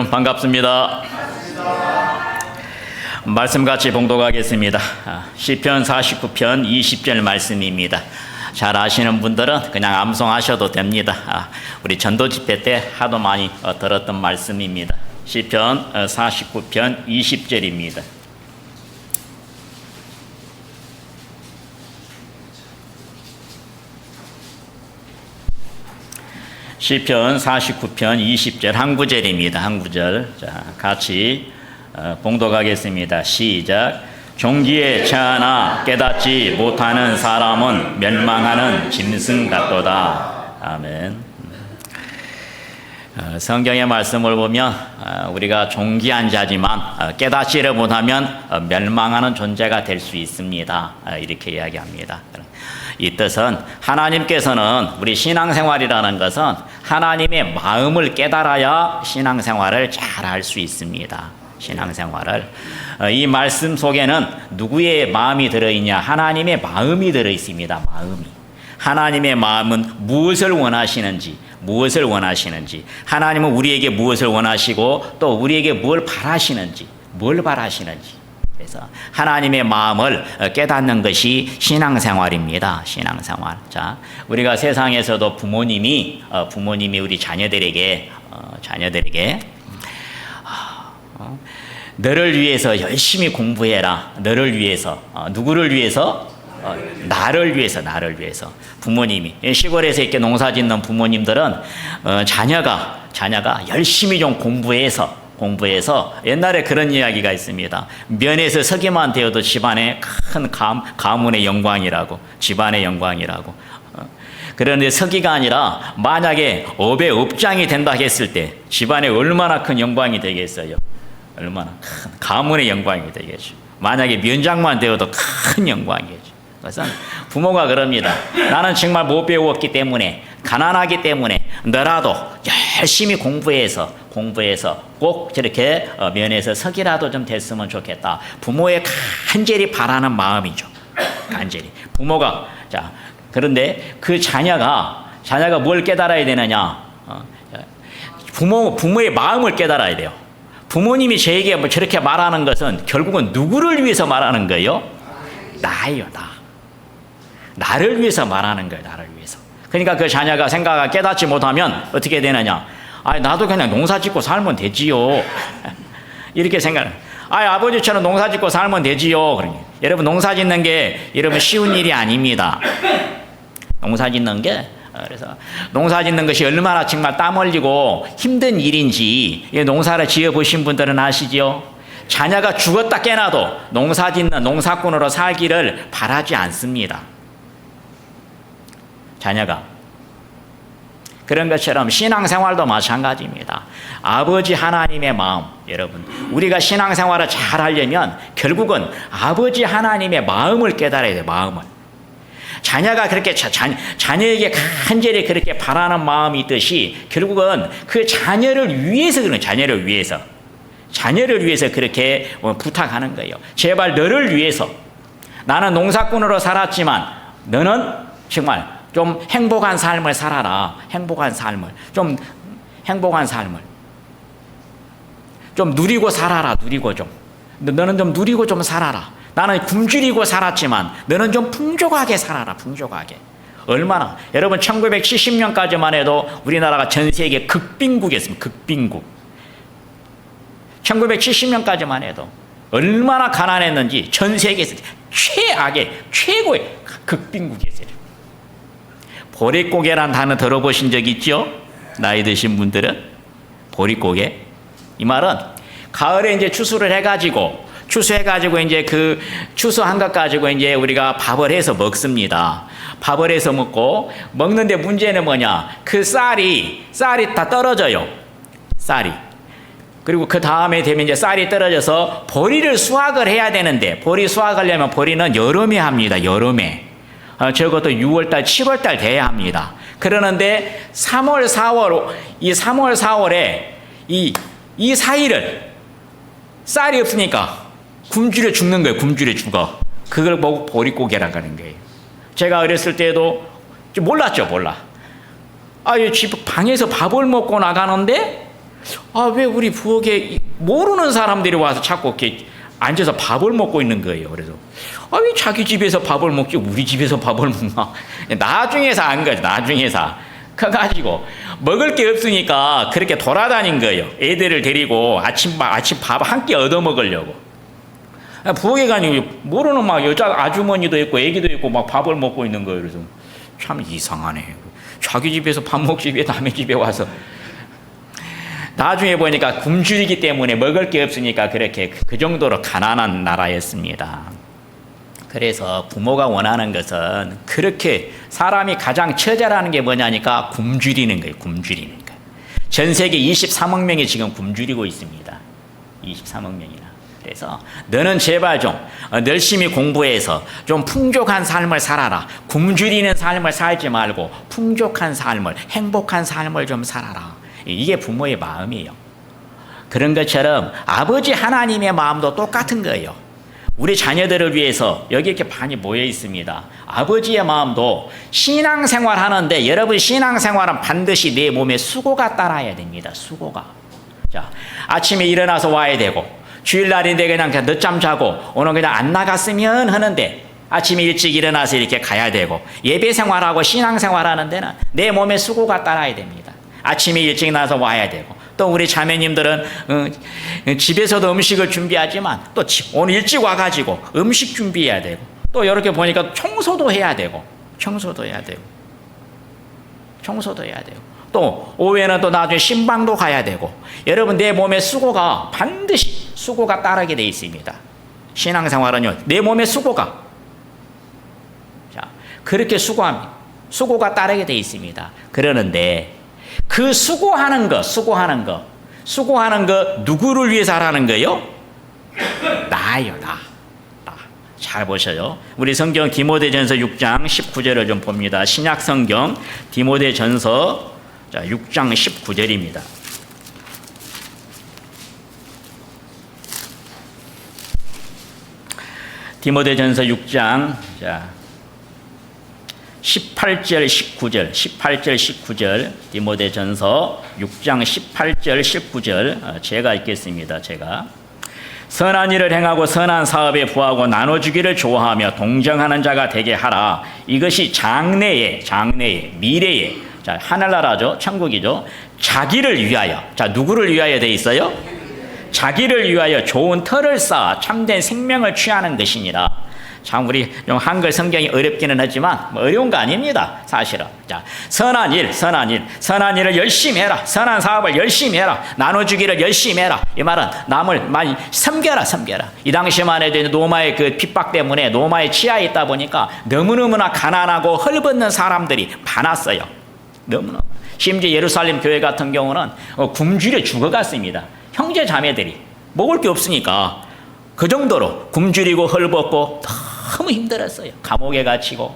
반갑습니다. 말씀 같이 봉독하겠습니다. 시편 49편 20절 말씀입니다. 잘 아시는 분들은 그냥 암송하셔도 됩니다. 우리 전도 집회 때 하도 많이 들었던 말씀입니다. 시편 49편 20절입니다. 시편 49편 20절 한 구절입니다. 한 구절. 자, 같이 봉독하겠습니다. 시작. 종기에 처하나 깨닫지 못하는 사람은 멸망하는 짐승 같도다. 아멘. 성경의 말씀을 보면 우리가 존귀한 자지만 깨닫지를 못하면 멸망하는 존재가 될 수 있습니다. 이렇게 이야기합니다. 이 뜻은 하나님께서는 우리 신앙생활이라는 것은 하나님의 마음을 깨달아야 신앙생활을 잘 할 수 있습니다. 신앙생활을. 이 말씀 속에는 누구의 마음이 들어있냐? 하나님의 마음이 들어있습니다. 마음이. 하나님의 마음은 무엇을 원하시는지, 무엇을 원하시는지, 하나님은 우리에게 무엇을 원하시고 또 우리에게 뭘 바라시는지, 뭘 바라시는지. 그래서 하나님의 마음을 깨닫는 것이 신앙생활입니다. 신앙생활. 자, 우리가 세상에서도 부모님이 우리 자녀들에게 너를 위해서 열심히 공부해라. 너를 위해서. 누구를 위해서? 나를 위해서. 부모님이 시골에서 이렇게 농사짓는 부모님들은 자녀가 열심히 좀 공부해서 옛날에 그런 이야기가 있습니다. 면에서 서기만 되어도 집안의 큰 가문의 영광이라고. 집안의 영광이라고. 그런데 서기가 아니라 만약에 업의 업장이 된다 했을 때 집안에 얼마나 큰 영광이 되겠어요. 얼마나 큰 가문의 영광이 되겠죠. 만약에 면장만 되어도 큰 영광이죠. 그래서 부모가 그럽니다. 나는 정말 못 배웠기 때문에, 가난하기 때문에 너라도 열심히 공부해서 꼭 저렇게 면에서 서기라도 좀 됐으면 좋겠다. 부모의 간절히 바라는 마음이죠. 간절히. 부모가, 자, 그런데 그 자녀가 뭘 깨달아야 되느냐? 부모의 마음을 깨달아야 돼요. 부모님이 저에게 저렇게 말하는 것은 결국은 누구를 위해서 말하는 거예요? 나예요, 나. 나를 위해서 말하는 거예요, 나를 위해서. 그러니까 그 자녀가 깨닫지 못하면 어떻게 되느냐? 나도 그냥 농사 짓고 살면 되지요. 이렇게 생각해요. 아버지처럼 농사 짓고 살면 되지요. 그러니 여러분, 농사 짓는 게 여러분 쉬운 일이 아닙니다. 농사 짓는 게, 그래서 농사 짓는 것이 얼마나 정말 땀 흘리고 힘든 일인지 농사를 지어 보신 분들은 아시죠? 자녀가 죽었다 깨나도 농사 짓는 농사꾼으로 살기를 바라지 않습니다. 자녀가. 그런 것처럼 신앙생활도 마찬가지입니다. 아버지 하나님의 마음, 여러분, 우리가 신앙생활을 잘 하려면 결국은 아버지 하나님의 마음을 깨달아야 돼요. 마음을. 자녀가 그렇게 자녀에게 간절히 그렇게 바라는 마음이 있듯이 결국은 그 자녀를 위해서 그렇게 부탁하는 거예요. 제발 너를 위해서. 나는 농사꾼으로 살았지만 너는 정말 좀 행복한 삶을 살아라. 행복한 삶을. 좀 누리고 살아라. 너는 좀 누리고 좀 살아라. 나는 굶주리고 살았지만 너는 좀 풍족하게 살아라. 풍족하게. 얼마나. 여러분, 1970년까지만 해도 우리나라가 전 세계 극빈국이었습니다. 극빈국. 1970년까지만 해도 얼마나 가난했는지 전 세계에서 최고의 극빈국이었어요. 보릿고개란 단어 들어보신 적 있죠? 나이 드신 분들은? 보릿고개. 이 말은 가을에 이제 추수해가지고 이제 그 추수한 것 가지고 이제 우리가 밥을 해서 먹습니다. 밥을 해서 먹는데 문제는 뭐냐? 그 쌀이 다 떨어져요. 쌀이. 그리고 그 다음에 되면 이제 쌀이 떨어져서 보리를 수확을 해야 되는데, 보리 수확하려면 보리는 여름에 합니다. 여름에. 적어도 6월달, 7월달 돼야 합니다. 그러는데 3월, 4월에 이 사이를 쌀이 없으니까 굶주려 죽는 거예요. 굶주려 죽어. 그걸 보고 보릿고개라고 하는 거예요. 제가 어렸을 때도 몰랐죠. 집 방에서 밥을 먹고 나가는데 아, 왜 우리 부엌에 모르는 사람들이 와서 자꾸 이렇게 앉아서 밥을 먹고 있는 거예요. 그래서 아, 왜 자기 집에서 밥을 먹지 우리 집에서 밥을 먹나? 나중에서 안 거죠. 나중에서 그래가지고 먹을 게 없으니까 그렇게 돌아다닌 거예요. 애들을 데리고 아침 밥 한 끼 얻어 먹으려고. 부엌에 가니 모르는 막 여자 아주머니도 있고 애기도 있고 막 밥을 먹고 있는 거예요. 그래서 참 이상하네. 자기 집에서 밥 먹지 왜 남의 집에 와서. 나중에 보니까 굶주리기 때문에 먹을 게 없으니까 그렇게 그 정도로 가난한 나라였습니다. 그래서 부모가 원하는 것은 그렇게 사람이 가장 처절하는 게 뭐냐니까 굶주리는 거예요. 굶주리는 거. 전 세계 23억 명이 지금 굶주리고 있습니다. 23억 명이나. 그래서 너는 제발 좀 열심히 공부해서 좀 풍족한 삶을 살아라. 굶주리는 삶을 살지 말고 풍족한 삶을, 행복한 삶을 좀 살아라. 이게 부모의 마음이에요. 그런 것처럼 아버지 하나님의 마음도 똑같은 거예요. 우리 자녀들을 위해서 여기 이렇게 많이 모여 있습니다. 아버지의 마음도 신앙생활 하는데 여러분 신앙생활은 반드시 내 몸에 수고가 따라야 됩니다. 수고가. 자, 아침에 일어나서 와야 되고 주일날인데 그냥 늦잠 자고 오늘 그냥 안 나갔으면 하는데 아침에 일찍 일어나서 이렇게 가야 되고 예배생활하고 신앙생활하는 데는 내 몸에 수고가 따라야 됩니다. 아침에 일찍 나서 와야 되고 또 우리 자매님들은 집에서도 음식을 준비하지만 또 오늘 일찍 와가지고 음식 준비해야 되고 또 이렇게 보니까 청소도 해야 되고 또 오후에는 또 나중에 신방도 가야 되고 여러분 내 몸에 수고가 반드시 수고가 따르게 돼 있습니다. 신앙생활은요 내 몸에 수고가 자 그렇게 수고합니다. 수고가 따르게 돼 있습니다. 그러는데 그 수고하는 거 누구를 위해서 하라는 거예요? 나예요, 나. 잘 보셔요. 우리 성경 디모데전서 6장 19절을 좀 봅니다. 신약 성경 디모데전서 6장 19절입니다. 디모데전서 6장 18절 19절 디모데전서 6장 18절 19절 제가 읽겠습니다. 제가 선한 일을 행하고 선한 사업에 부하고 나눠주기를 좋아하며 동정하는 자가 되게 하라. 이것이 장래에 미래에 자 하늘나라죠. 천국이죠. 자기를 위하여 자 누구를 위하여 돼 있어요? 자기를 위하여 좋은 터를 쌓아 참된 생명을 취하는 것이니라. 참 우리 한글 성경이 어렵기는 하지만 어려운 거 아닙니다. 사실은. 자, 선한 일을 열심히 해라. 선한 사업을 열심히 해라. 나눠주기를 열심히 해라. 이 말은 남을 많이 섬겨라. 이 당시만 해도 노마의 그 핍박 때문에 노마의 치하에 있다 보니까 너무너무나 가난하고 헐벗는 사람들이 많았어요. 너무너무. 심지어 예루살렘 교회 같은 경우는 굶주려 죽어갔습니다. 형제 자매들이 먹을 게 없으니까 그 정도로 굶주리고 헐벗고 너무 힘들었어요. 감옥에 갇히고.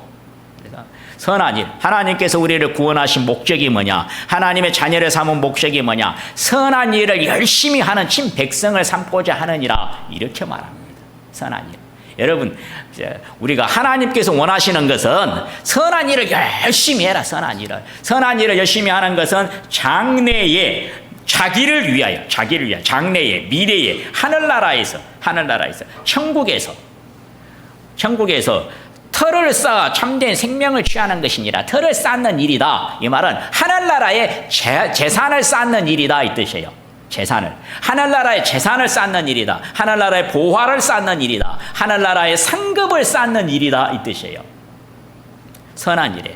그래서 선한 일, 하나님께서 우리를 구원하신 목적이 뭐냐? 하나님의 자녀를 삼은 목적이 뭐냐? 선한 일을 열심히 하는 친 백성을 삼고자 하느니라 이렇게 말합니다. 선한 일. 여러분 우리가 하나님께서 원하시는 것은 선한 일을 열심히 해라. 선한 일을 열심히 하는 것은 장래에 자기를 위하여 장래에 미래에 하늘나라에서 천국에서 터를 쌓아 참된 생명을 취하는 것이니라. 터를 쌓는 일이다. 이 말은 하늘나라에 재산을 쌓는 일이다 이 뜻이에요. 하늘나라에 재산을 쌓는 일이다. 하늘나라에 보화를 쌓는 일이다. 하늘나라에 상급을 쌓는 일이다 이 뜻이에요. 선한 일에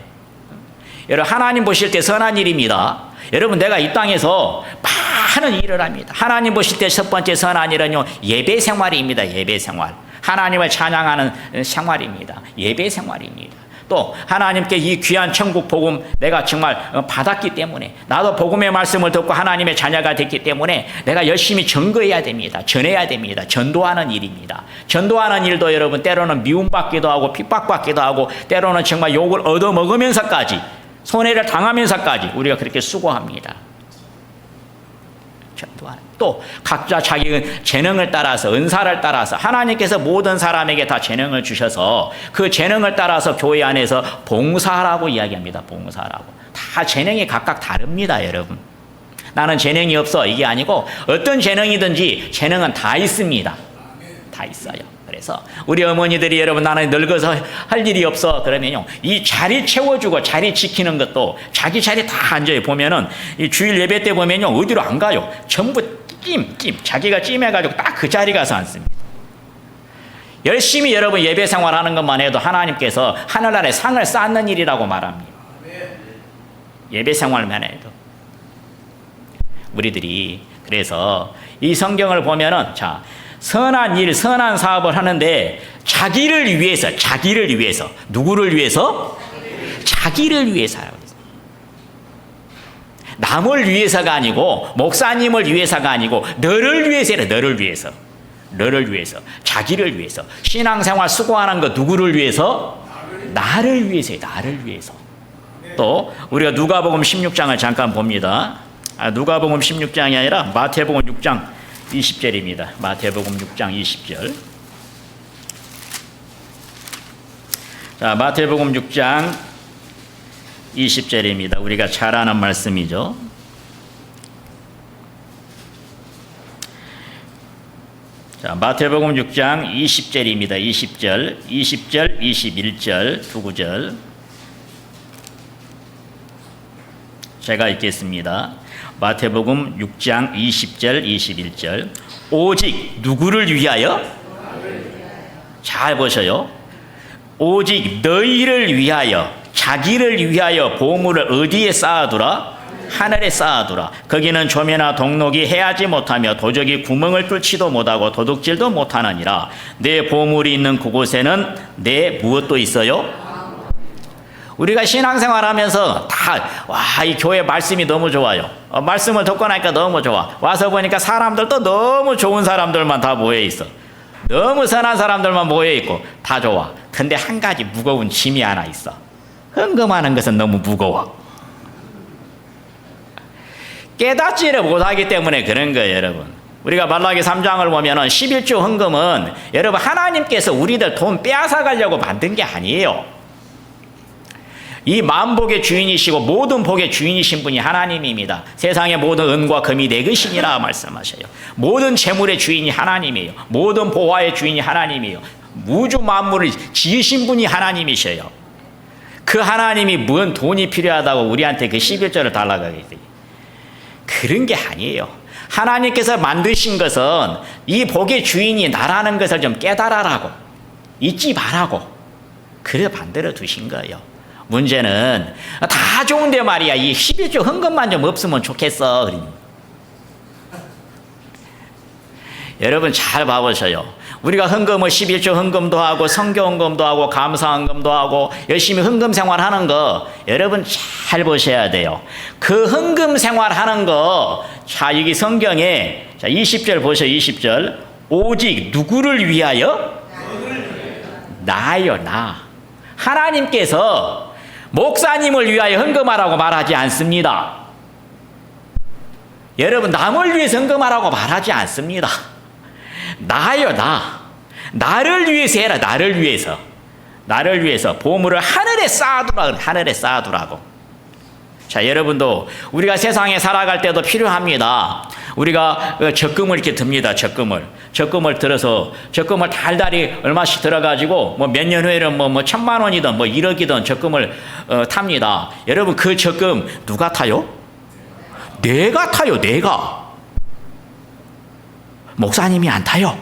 여러분 하나님 보실 때 선한 일입니다. 여러분 내가 이 땅에서 많은 일을 합니다. 하나님 보실 때 첫 번째 선한 일은요 예배 생활입니다. 예배 생활. 하나님을 찬양하는 생활입니다. 예배 생활입니다. 또 하나님께 이 귀한 천국 복음 내가 정말 받았기 때문에 나도 복음의 말씀을 듣고 하나님의 자녀가 됐기 때문에 내가 열심히 증거해야 됩니다. 전해야 됩니다. 전도하는 일입니다. 전도하는 일도 여러분 때로는 미움받기도 하고 핍박받기도 하고 때로는 정말 욕을 얻어먹으면서까지 손해를 당하면서까지 우리가 그렇게 수고합니다. 또 각자 자기 재능을 따라서 은사를 따라서 하나님께서 모든 사람에게 다 재능을 주셔서 그 재능을 따라서 교회 안에서 봉사하라고 이야기합니다. 봉사하라고. 다 재능이 각각 다릅니다. 여러분 나는 재능이 없어. 이게 아니고 어떤 재능이든지 재능은 다 있습니다. 다 있어요. 그래서 우리 어머니들이 여러분 나는 늙어서 할 일이 없어 그러면요 이 자리 채워주고 자리 지키는 것도 자기 자리 다 앉아요. 보면은 이 주일 예배 때 보면요 어디로 안 가요. 전부 찜 자기가 찜해가지고 딱 그 자리 가서 앉습니다. 열심히 여러분 예배 생활하는 것만 해도 하나님께서 하늘나라에 상을 쌓는 일이라고 말합니다. 예배 생활만 해도 우리들이 그래서 이 성경을 보면은 자 선한 일, 선한 사업을 하는데 자기를 위해서 누구를 위해서? 자기를 위해서 하라고 했어요. 남을 위해서가 아니고 목사님을 위해서가 아니고 너를 위해서래. 너를 위해서 자기를 위해서 신앙생활 수고하는 거 누구를 위해서? 나를 위해서요. 나를 위해서. 또 우리가 누가복음 16장을 잠깐 봅니다. 누가복음 16장이 아니라 마태복음 6장 20절입니다. 마태복음 6장 20절. 자, 마태복음 6장 20절입니다. 우리가 잘 아는 말씀이죠. 자, 마태복음 6장 20절입니다. 20절, 21절, 두 구절. 제가 읽겠습니다. 마태복음 6장 20절 21절 오직 누구를 위하여? 잘 보셔요. 오직 너희를 위하여 자기를 위하여 보물을 어디에 쌓아두라? 하늘에 쌓아두라. 거기는 조매나 동록이 해하지 못하며 도적이 구멍을 뚫지도 못하고 도둑질도 못하느니라. 내 보물이 있는 그곳에는 내 무엇도 있어요? 우리가 신앙생활하면서 이 교회 말씀이 너무 좋아요. 말씀을 듣고 나니까 너무 좋아. 와서 보니까 사람들도 너무 좋은 사람들만 다 모여 있어. 너무 선한 사람들만 모여 있고 다 좋아. 근데 한 가지 무거운 짐이 하나 있어. 헌금하는 것은 너무 무거워. 깨닫지를 못하기 때문에 그런 거예요, 여러분. 우리가 말라기 3장을 보면은 11조 헌금은 여러분 하나님께서 우리들 돈 빼앗아 가려고 만든 게 아니에요. 이 만복의 주인이시고 모든 복의 주인이신 분이 하나님입니다. 세상의 모든 은과 금이 내 것이니라 말씀하셔요. 모든 재물의 주인이 하나님이에요. 모든 보화의 주인이 하나님이에요. 우주 만물을 지으신 분이 하나님이셔요. 그 하나님이 뭔 돈이 필요하다고 우리한테 그 11조를 달라고 하겠어요. 그런 게 아니에요. 하나님께서 만드신 것은 이 복의 주인이 나라는 것을 좀 깨달아라고, 잊지 말라고 그래 만들어 두신 거예요. 문제는 다 좋은데 말이야 이 11조 헌금만 좀 없으면 좋겠어. 여러분 잘 봐보셔요. 우리가 헌금을 11조 헌금도 하고 성교 헌금도 하고 감사 헌금도 하고 열심히 헌금 생활하는 거 여러분 잘 보셔야 돼요. 그 헌금 생활하는 거 자 여기 성경에 자 20절 보셔. 20절 오직 누구를 위하여? 나요. 나. 하나님께서 목사님을 위하여 헌금하라고 말하지 않습니다. 여러분 남을 위해서 헌금하라고 말하지 않습니다. 나요. 나. 나를 위해서 해라. 나를 위해서. 나를 위해서 보물을 하늘에 쌓아두라. 하늘에 쌓아두라고. 자, 여러분도 우리가 세상에 살아갈 때도 필요합니다. 우리가 적금을 이렇게 듭니다. 적금을 들어서 적금을 달달이 얼마씩 들어가지고 뭐 몇 년 후에는 뭐 1,000만 원이든 뭐 1억이든 적금을 탑니다. 여러분 그 적금 누가 타요? 내가 타요. 내가. 목사님이 안 타요.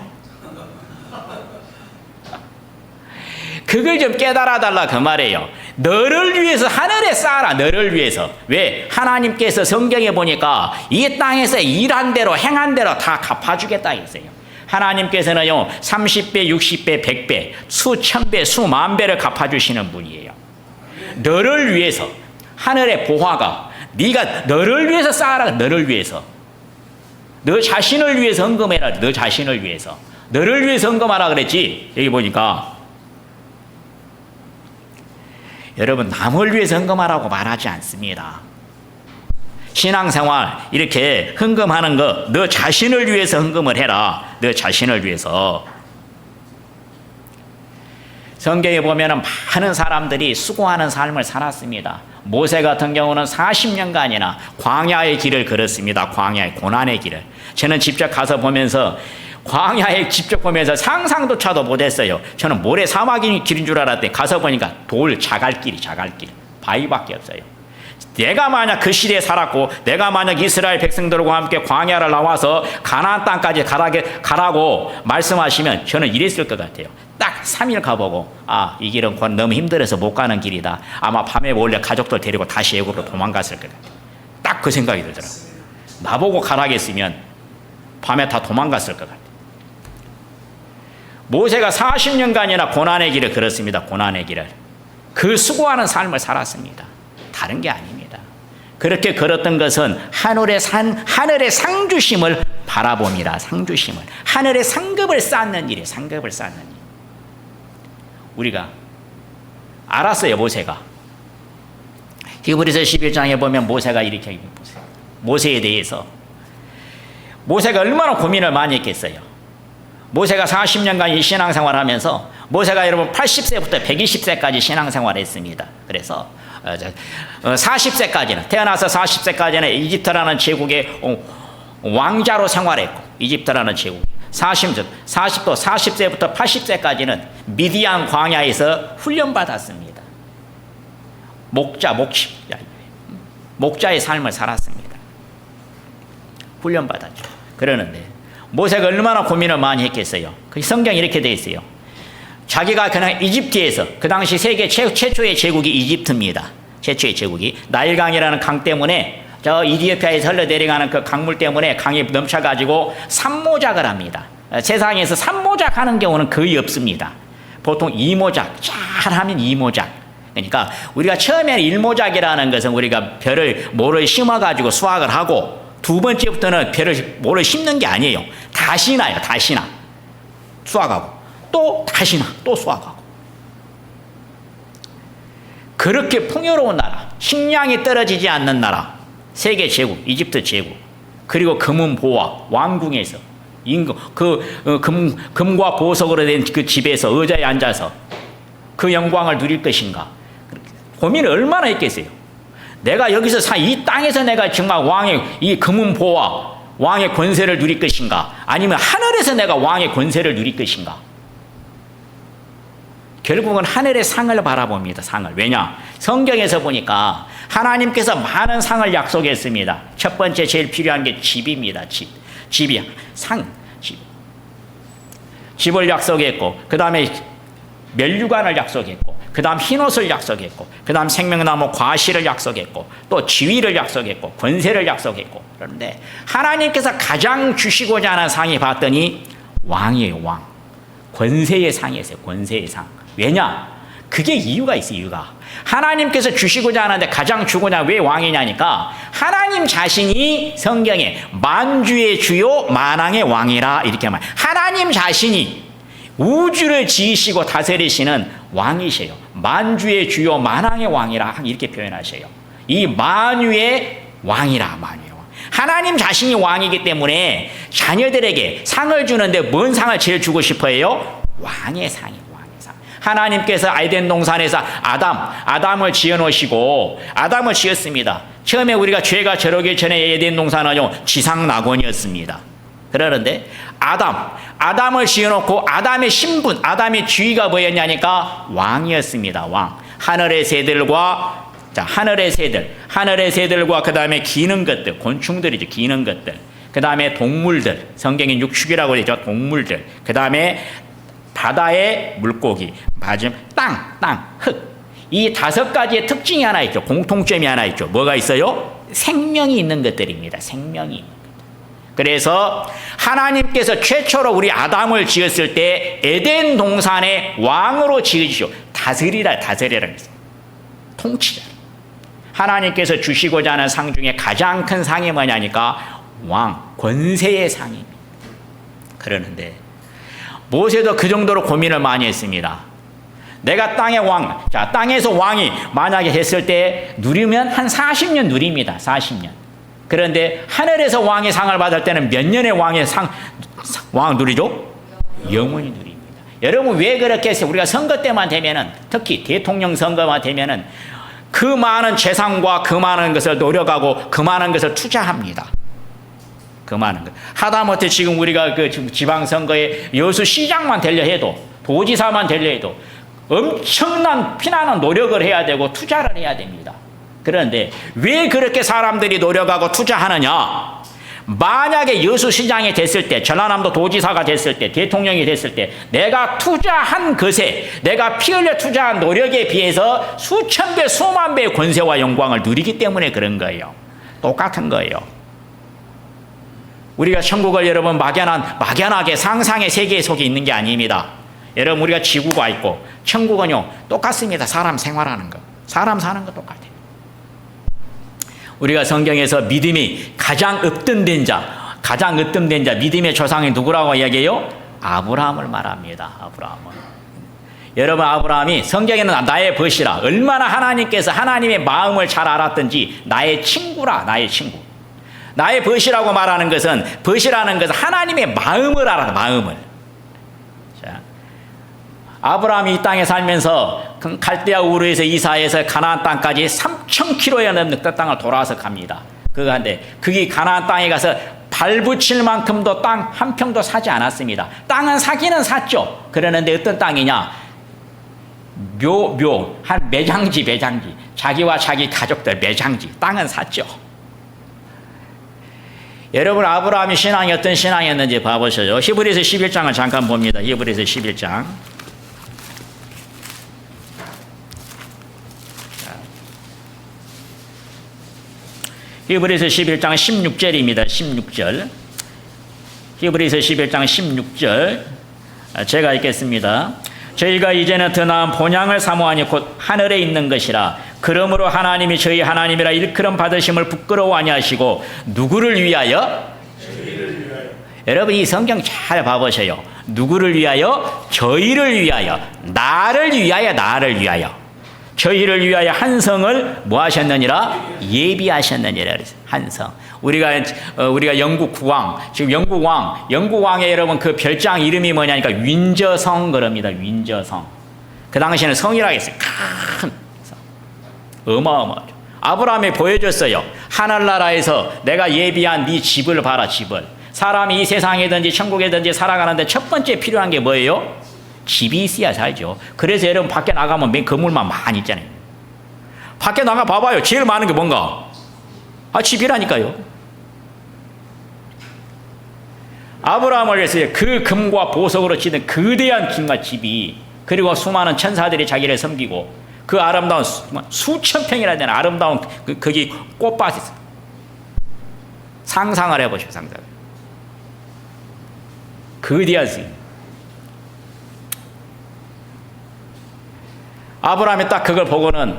그걸 좀 깨달아 달라 그 말이에요. 너를 위해서 하늘에 쌓아라. 너를 위해서. 왜? 하나님께서 성경에 보니까 이 땅에서 일한 대로 행한 대로 다 갚아주겠다 했어요. 하나님께서는요 30배, 60배, 100배, 수천 배, 수만 배를 갚아주시는 분이에요. 너를 위해서 하늘의 보화가 네가 너를 위해서 쌓아라. 너를 위해서. 너 자신을 위해서 헌금해라. 너 자신을 위해서. 너를 위해서 헌금하라 그랬지. 여기 보니까 여러분 남을 위해서 헌금하라고 말하지 않습니다. 신앙생활 이렇게 헌금하는 거 너 자신을 위해서 헌금을 해라. 너 자신을 위해서. 성경에 보면은 많은 사람들이 수고하는 삶을 살았습니다. 모세 같은 경우는 40년간이나 광야의 길을 걸었습니다. 광야의 고난의 길을. 저는 직접 가서 보면서 광야에 직접 보면서 상상조차도 못했어요. 저는 모래 사막이 길인 줄 알았더니 가서 보니까 돌 자갈길, 바위밖에 없어요. 내가 만약 그 시대에 살았고 내가 만약 이스라엘 백성들과 함께 광야를 나와서 가나안 땅까지 가라고 말씀하시면 저는 이랬을 것 같아요. 딱 3일 가보고 이 길은 너무 힘들어서 못 가는 길이다. 아마 밤에 몰래 가족들 데리고 다시 애굽으로 도망갔을 것 같아요. 딱 그 생각이 들더라고요. 나보고 가라겠으면 밤에 다 도망갔을 것 같아요. 모세가 40년간이나 고난의 길을 걸었습니다. 고난의 길을. 그 수고하는 삶을 살았습니다. 다른 게 아닙니다. 그렇게 걸었던 것은 하늘의 상주심을 바라봅니다. 상주심을. 하늘의 상급을 쌓는 일이에요. 상급을 쌓는 일. 우리가 알았어요. 모세가. 히브리서 11장에 보면 모세가 이렇게 얘기해보세요. 모세에 대해서. 모세가 얼마나 고민을 많이 했겠어요. 모세가 40년간 이 신앙생활을 하면서 모세가 여러분 80세부터 120세까지 신앙생활을 했습니다. 그래서 40세까지는 태어나서 40세까지는 이집트라는 제국의 왕자로 생활했고 이집트라는 제국 40세부터 80세까지는 미디안 광야에서 훈련받았습니다. 목자의 삶을 살았습니다. 훈련받았죠. 그러는데 모세가 얼마나 고민을 많이 했겠어요. 성경이 이렇게 되어 있어요. 자기가 그냥 이집트에서 그 당시 세계 최초의 제국이 이집트입니다. 최초의 제국이 나일강이라는 강 때문에 저 이디오피아에서 흘러내려가는 그 강물 때문에 강이 넘쳐가지고 산모작을 합니다. 세상에서 산모작 하는 경우는 거의 없습니다. 보통 이모작, 잘하면 이모작. 그러니까 우리가 처음에는 일모작이라는 것은 우리가 모를 심어가지고 수확을 하고 두 번째부터는 모를 심는 게 아니에요. 다시 나요. 수확하고 또 다시 또 수확하고. 그렇게 풍요로운 나라, 식량이 떨어지지 않는 나라, 세계 제국, 이집트 제국, 그리고 금은 보화, 왕궁에서 금과 보석으로 된 그 집에서 의자에 앉아서 그 영광을 누릴 것인가. 고민을 얼마나 했겠어요. 내가 여기서 이 땅에서 내가 정말 왕의 이 금은 보화, 왕의 권세를 누릴 것인가, 아니면 하늘에서 내가 왕의 권세를 누릴 것인가. 결국은 하늘의 상을 바라봅니다. 상을. 왜냐? 성경에서 보니까 하나님께서 많은 상을 약속했습니다. 첫 번째 제일 필요한 게 집입니다. 집이 집을 약속했고, 그 다음에 멸류관을 약속했고, 그 다음 흰옷을 약속했고, 그 다음 생명나무 과실을 약속했고, 또 지위를 약속했고, 권세를 약속했고. 그런데 하나님께서 가장 주시고자 하는 상이 봤더니 왕이에요. 왕. 권세의 상이었어요. 권세의 상. 왜냐? 그게 이유가 있어요. 이유가. 하나님께서 주시고자 하는데 가장 주고자 왜 왕이냐니까, 하나님 자신이 성경에 만주의 주요 만왕의 왕이라 이렇게 말해요. 하나님 자신이 우주를 지으시고 다스리시는 왕이세요. 만주의 주요 만왕의 왕이라 이렇게 표현하셔요. 이 만유의 왕이라, 만유의 왕. 하나님 자신이 왕이기 때문에 자녀들에게 상을 주는데 뭔 상을 제일 주고 싶어요? 왕의 상이에요. 왕의 상. 하나님께서 에덴 동산에서 아담을 지어놓으시고 아담을 지었습니다. 처음에 우리가 죄가 저러기 전에 에덴 동산은요 지상 낙원이었습니다. 그러는데 아담을 지어놓고 아담의 신분, 아담의 지위가 뭐였냐니까 왕이었습니다. 왕. 하늘의 새들과 그 다음에 기는 것들, 곤충들이죠. 기는 것들. 그 다음에 동물들, 성경에 육축이라고 되죠. 동물들. 그 다음에 바다의 물고기, 땅, 흙. 이 5가지의 특징이 하나 있죠. 공통점이 하나 있죠. 뭐가 있어요? 생명이 있는 것들입니다. 생명이. 그래서 하나님께서 최초로 우리 아담을 지었을 때 에덴 동산의 왕으로 지으시오. 다스리라 했어요. 통치자. 하나님께서 주시고자 하는 상 중에 가장 큰 상이 뭐냐니까 왕, 권세의 상입니다. 그러는데 모세도 그 정도로 고민을 많이 했습니다. 내가 땅의 왕, 땅에서 왕이 만약에 했을 때 누리면 한 40년 누립니다. 40년. 그런데 하늘에서 왕의 상을 받을 때는 몇 년의 왕의 왕 누리죠? 영원히 누립니다. 여러분 왜 그렇게 해서 우리가 선거 때만 되면은 특히 대통령 선거만 되면은 그 많은 재산과 그 많은 것을 노력하고 그 많은 것을 투자합니다. 그 많은 것. 하다못해 지금 우리가 그 지방선거에 여수시장만 되려 해도 도지사만 되려 해도 엄청난 피나는 노력을 해야 되고 투자를 해야 됩니다. 그런데 왜 그렇게 사람들이 노력하고 투자하느냐? 만약에 여수시장이 됐을 때, 전라남도 도지사가 됐을 때, 대통령이 됐을 때 내가 투자한 것에, 내가 피 흘려 투자한 노력에 비해서 수천 배, 수만 배의 권세와 영광을 누리기 때문에 그런 거예요. 똑같은 거예요. 우리가 천국을 여러분 막연하게 상상의 세계 속에 있는 게 아닙니다. 여러분 우리가 지구가 있고 천국은요 똑같습니다. 사람 생활하는 거, 사람 사는 거 똑같아요. 우리가 성경에서 믿음이 가장 으뜸된 자, 믿음의 조상이 누구라고 이야기해요? 아브라함을 말합니다. 아브라함은. 여러분 아브라함이 성경에는 나의 벗이라, 얼마나 하나님께서 하나님의 마음을 잘 알았던지 나의 친구라, 나의 친구. 나의 벗이라고 말하는 것은, 벗이라는 것은 하나님의 마음을 알아, 마음을. 자, 아브라함이 이 땅에 살면서 갈대아 우르에서 이사해서 가나안 땅까지 3,000km에 넘는 그 땅을 돌아서 갑니다. 그런데 그게 가나안 땅에 가서 발붙일 만큼도 땅 한 평도 사지 않았습니다. 땅은 사기는 샀죠. 그러는데 어떤 땅이냐? 한 매장지. 자기와 자기 가족들 매장지. 땅은 샀죠. 여러분 아브라함의 신앙이 어떤 신앙이었는지 봐보셔요. 히브리서 11장을 잠깐 봅니다. 히브리서 11장. 히브리서 11장 16절입니다. 16절. 히브리서 11장 16절. 제가 읽겠습니다. 저희가 이제는 더 나은 본향을 사모하니 곧 하늘에 있는 것이라. 그러므로 하나님이 저희 하나님이라 일컬음 받으심을 부끄러워 아니하시고 누구를 위하여? 저희를 위하여. 여러분 이 성경 잘 봐보세요. 누구를 위하여? 저희를 위하여. 나를 위하여. 저희를 위하여 한 성을 뭐 하셨느니라? 예비하셨느니라. 한 성. 우리가 영국 구왕, 지금 영국 왕의 여러분 그 별장 이름이 뭐냐니까 윈저성 그럽니다. 윈저성. 그 당시에는 성이라고 했어요. 큰 성. 어마어마하죠. 아브라함이 보여줬어요. 하늘나라에서 내가 예비한 네 집을 봐라, 집을. 사람이 이 세상에든지 천국에든지 살아가는데 첫 번째 필요한 게 뭐예요? 집이 있어야 살죠. 그래서 여러분 밖에 나가면 맨 건물만 많이 있잖아요. 밖에 나가 봐봐요. 제일 많은 게 뭔가? 집이라니까요. 아브라함을 위해서 그 금과 보석으로 짓는 거대한 김과 집이, 그리고 수많은 천사들이 자기를 섬기고 그 아름다운 수천 평이나 되는 아름다운 거기 꽃밭이 있어요. 상상을 해보시오. 상상을. 거대한 수. 아브라함이 딱 그걸 보고는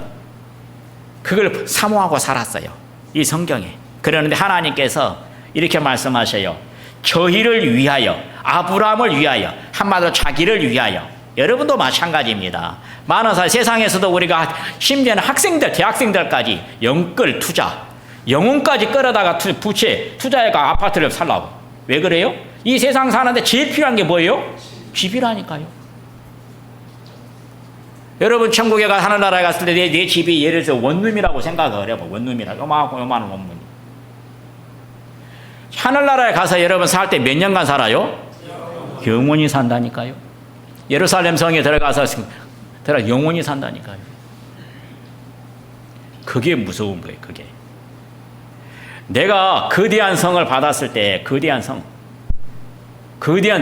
그걸 사모하고 살았어요. 이 성경에. 그러는데 하나님께서 이렇게 말씀하셔요. 저희를 위하여, 아브라함을 위하여, 한마디로 자기를 위하여. 여러분도 마찬가지입니다. 많은 세상에서도 우리가 심지어는 학생들, 대학생들까지 영끌 투자, 영혼까지 끌어다가 부채, 투자해가 아파트를 살라고. 왜 그래요? 이 세상 사는데 제일 필요한 게 뭐예요? 집이라니까요. 여러분 천국에 가 하늘나라에 갔을 때 내 집이 예를 들어서 원룸이라고 생각을 해봐. 원룸이라 요만한 원룸. 하늘나라에 가서 여러분 살 때 몇 년간 살아요? 영원히 산다니까요. 예루살렘 성에 들어가서 영원히 산다니까요. 그게 무서운 거예요. 그게. 내가 거대한 성을 받았을 때 거대한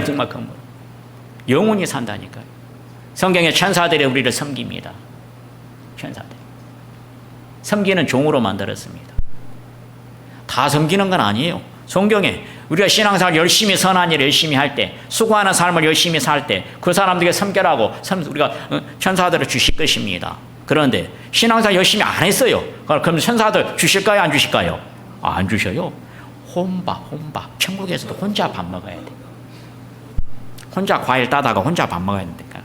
정말 건물 영원히 산다니까요. 성경의 천사들이 우리를 섬깁니다. 천사들. 섬기는 종으로 만들었습니다. 다 섬기는 건 아니에요. 성경에 우리가 신앙생활 열심히 선한 일을 열심히 할 때, 수고하는 삶을 열심히 살 때 그 사람들에게 섬겨라고 우리가 천사들을 주실 것입니다. 그런데 신앙생활 열심히 안 했어요. 그럼 천사들 주실까요? 안 주실까요? 안 주셔요. 혼밥. 천국에서도 혼자 밥 먹어야 돼. 혼자 과일 따다가 혼자 밥 먹어야 된다니까.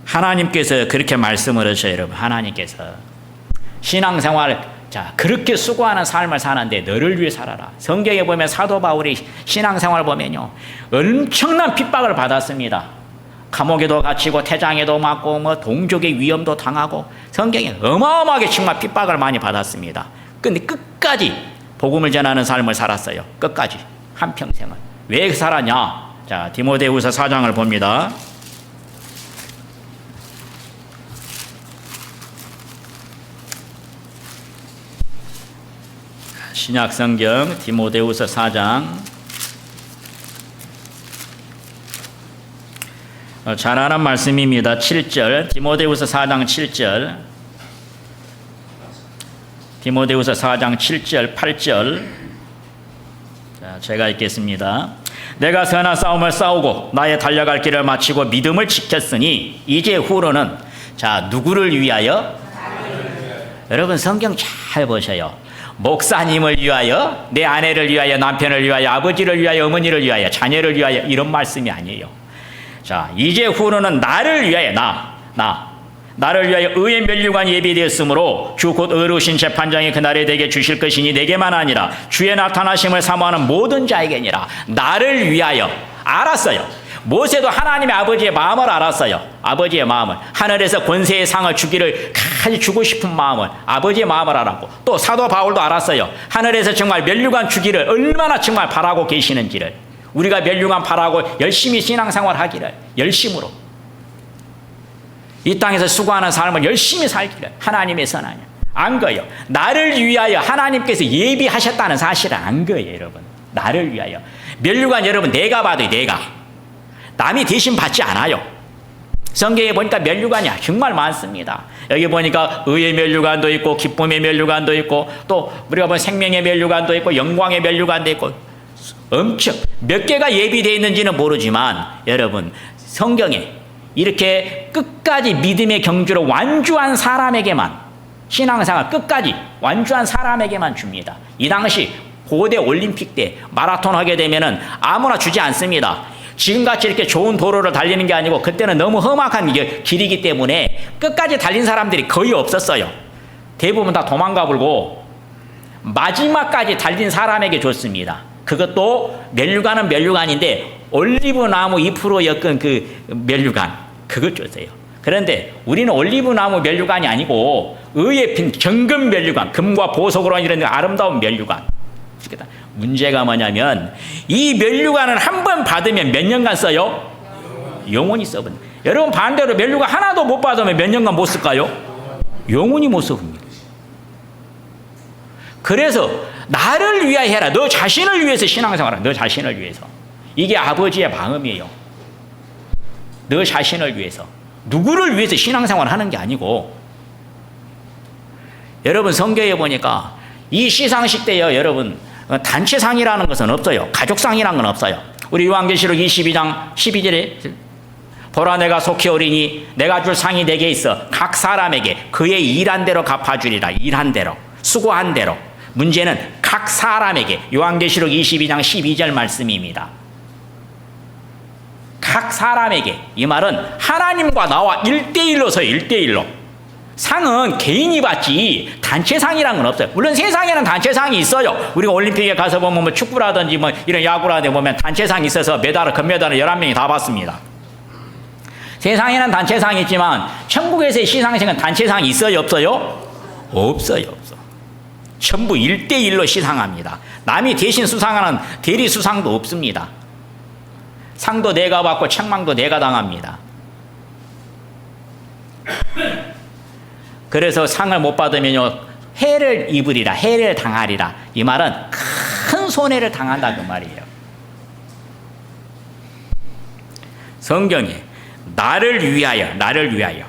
하나님께서 그렇게 말씀을 하셔요. 여러분 하나님께서 신앙생활 자, 그렇게 수고하는 삶을 사는데 너를 위해 살아라. 성경에 보면 사도 바울이 신앙생활 보면요, 엄청난 핍박을 받았습니다. 감옥에도 갇히고 태장에도 맞고 뭐 동족의 위험도 당하고 성경에 어마어마하게 정말 핍박을 많이 받았습니다. 근데 끝까지 복음을 전하는 삶을 살았어요. 끝까지 한평생을. 왜 살았냐? 자, 디모데후서 4장을 봅니다. 신약성경 디모데후서 4장. 잘 아는 말씀입니다. 7절. 디모데후서 4장 7절. 디모데후서 4장 7절 8절. 자, 제가 읽겠습니다. 내가 선한 싸움을 싸우고 나의 달려갈 길을 마치고 믿음을 지켰으니 이제 후로는, 자, 누구를 위하여? 여러분 성경 잘 보셔요. 목사님을 위하여, 내 아내를 위하여, 남편을 위하여, 아버지를 위하여, 어머니를 위하여, 자녀를 위하여, 이런 말씀이 아니에요. 자, 이제 후로는 나를 위하여, 나를 위하여 의의 면류관이 예비되었으므로 주 곧 의로우신 재판장이 그날에 내게 주실 것이니 내게만 아니라 주의 나타나심을 사모하는 모든 자에게니라. 나를 위하여. 알았어요. 모세도 하나님의 아버지의 마음을 알았어요. 아버지의 마음을. 하늘에서 권세의 상을 주기를 가지 주고 싶은 마음을, 아버지의 마음을 알았고, 또 사도 바울도 알았어요. 하늘에서 정말 면류관 주기를 얼마나 정말 바라고 계시는지를. 우리가 면류관 바라고 열심히 신앙생활 하기를, 열심으로 이 땅에서 수고하는 삶을 열심히 살기를 하나님의 선하냐. 안 거예요. 나를 위하여 하나님께서 예비하셨다는 사실을 안 거예요, 여러분. 나를 위하여. 면류관 여러분 내가 받아요, 내가. 남이 대신 받지 않아요. 성경에 보니까 면류관이 정말 많습니다. 여기 보니까 의의 면류관도 있고, 기쁨의 면류관도 있고, 또 우리가 보면 생명의 면류관도 있고, 영광의 면류관도 있고, 엄청 몇 개가 예비되어 있는지는 모르지만 여러분 성경에 이렇게 끝까지 믿음의 경주로 완주한 사람에게만, 신앙생활 끝까지 완주한 사람에게만 줍니다. 이 당시 고대 올림픽 때 마라톤 하게 되면은 아무나 주지 않습니다. 지금같이 이렇게 좋은 도로를 달리는 게 아니고 그때는 너무 험악한 길이기 때문에 끝까지 달린 사람들이 거의 없었어요. 대부분 다 도망가 불고 마지막까지 달린 사람에게 줬습니다. 그것도 면류관은 면류관인데 올리브나무 잎으로 엮은 그 면류관, 그걸 줬어요. 그런데 우리는 올리브나무 면류관이 아니고 의에 핀 정금 면류관, 금과 보석으로 이런 아름다운 면류관. 문제가 뭐냐면 이 면류관을 한 번 받으면 몇 년간 써요? 영원히 써버립니다. 여러분 반대로 면류관 하나도 못 받으면 몇 년간 못 쓸까요? 영원히 못 써버립니다. 그래서 나를 위하여 해라. 너 자신을 위해서 신앙생활하라. 너 자신을 위해서. 이게 아버지의 마음이에요. 너 자신을 위해서. 누구를 위해서 신앙생활을 하는 게 아니고. 여러분 성경에 보니까 이 시상식 때요, 여러분 단체상이라는 것은 없어요. 가족상이라는 건 없어요. 우리 요한계시록 22장 12절에 보라 내가 속히 오리니 내가 줄 상이 내게 있어 각 사람에게 그의 일한 대로 갚아주리라. 일한 대로, 수고한 대로. 문제는 각 사람에게. 요한계시록 22장 12절 말씀입니다. 각 사람에게. 이 말은 하나님과 나와 1대1로 서요. 1대1로. 상은 개인이 받지 단체상이라는 건 없어요. 물론 세상에는 단체상이 있어요. 우리가 올림픽에 가서 보면 뭐 축구라든지 뭐 이런 야구라든지 보면 단체상이 있어서 메달을, 금메달을 11명이 다 받습니다. 세상에는 단체상이 있지만 천국에서의 시상식은 단체상이 있어요, 없어요? 없어요, 없어. 전부 1대1로 시상합니다. 남이 대신 수상하는 대리 수상도 없습니다. 상도 내가 받고 책망도 내가 당합니다. 그래서 상을 못 받으면요, 해를 입으리라, 해를 당하리라. 이 말은 큰 손해를 당한다 그 말이에요. 성경에 나를 위하여, 나를 위하여.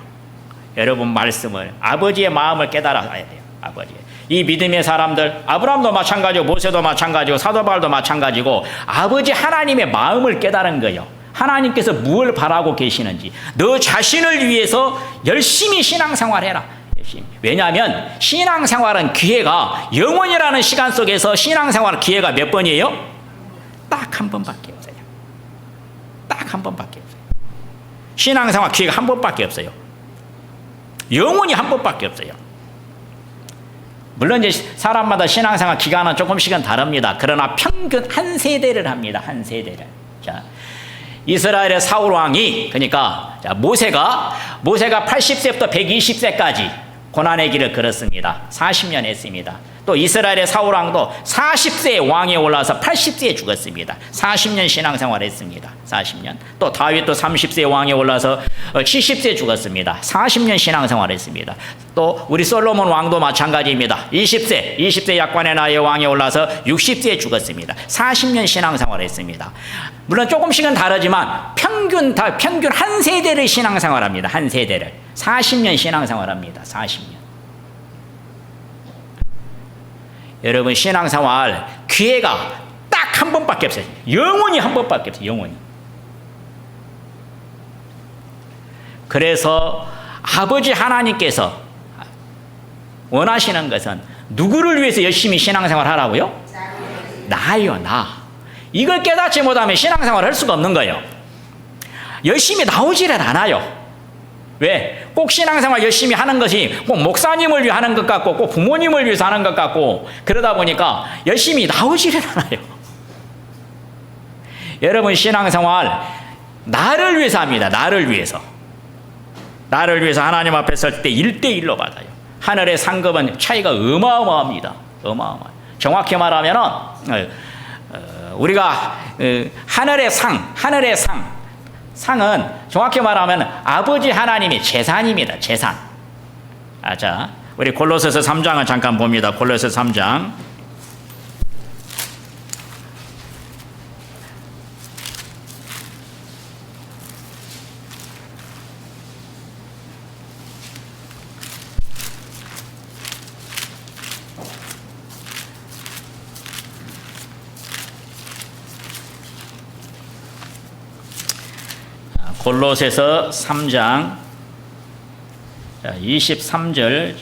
여러분 말씀을, 아버지의 마음을 깨달아야 돼요. 아버지. 이 믿음의 사람들, 아브라함도 마찬가지고 모세도 마찬가지고 사도 바울도 마찬가지고 아버지 하나님의 마음을 깨달은 거예요. 하나님께서 무엇을 바라고 계시는지. 너 자신을 위해서 열심히 신앙생활해라. 왜냐하면 신앙생활은 기회가, 영원이라는 시간 속에서 신앙생활 기회가 몇 번이에요? 딱 한 번밖에 없어요. 딱 한 번밖에 없어요. 신앙생활 기회가 한 번밖에 없어요. 영원히 한 번밖에 없어요. 물론 이제 사람마다 신앙생활 기간은 조금씩은 다릅니다. 그러나 평균 한 세대를 합니다. 한 세대를. 자, 이스라엘의 사울 왕이, 그러니까 모세가 80세부터 120세까지 고난의 길을 걸었습니다. 40년 했습니다. 또 이스라엘의 사울 왕도 40세에 왕에 올라서 80세에 죽었습니다. 40년 신앙생활 했습니다. 40년. 또 다윗도 30세에 왕에 올라서 70세에 죽었습니다. 40년 신앙생활 했습니다. 또 우리 솔로몬 왕도 마찬가지입니다. 20세 약관의 나이에 왕에 올라서 60세에 죽었습니다. 40년 신앙생활 했습니다. 물론 조금씩은 다르지만 평균 한 세대를 신앙생활합니다. 한 세대를. 40년 신앙생활합니다. 40년. 여러분 신앙생활 기회가 딱 한 번밖에 없어요. 영원히 한 번밖에 없어요. 영원히. 그래서 아버지 하나님께서 원하시는 것은 누구를 위해서 열심히 신앙생활 하라고요? 나요, 나. 이걸 깨닫지 못하면 신앙생활 할 수가 없는 거예요. 열심히 나오지를 않아요. 왜? 꼭 신앙생활 열심히 하는 것이 꼭 목사님을 위해 하는 것 같고 꼭 부모님을 위해서 하는 것 같고 그러다 보니까 열심히 나오지를 않아요. 여러분 신앙생활 나를 위해서 합니다. 나를 위해서. 나를 위해서 하나님 앞에 설 때 1대1로 받아요. 하늘의 상급은 차이가 어마어마합니다. 어마어마해요. 정확히 말하면 우리가 하늘의 상은 정확히 말하면 아버지 하나님의 재산입니다. 재산. 자, 우리 골로새서 3장을 잠깐 봅니다. 골로새서 3장. 골로새서 3장 23절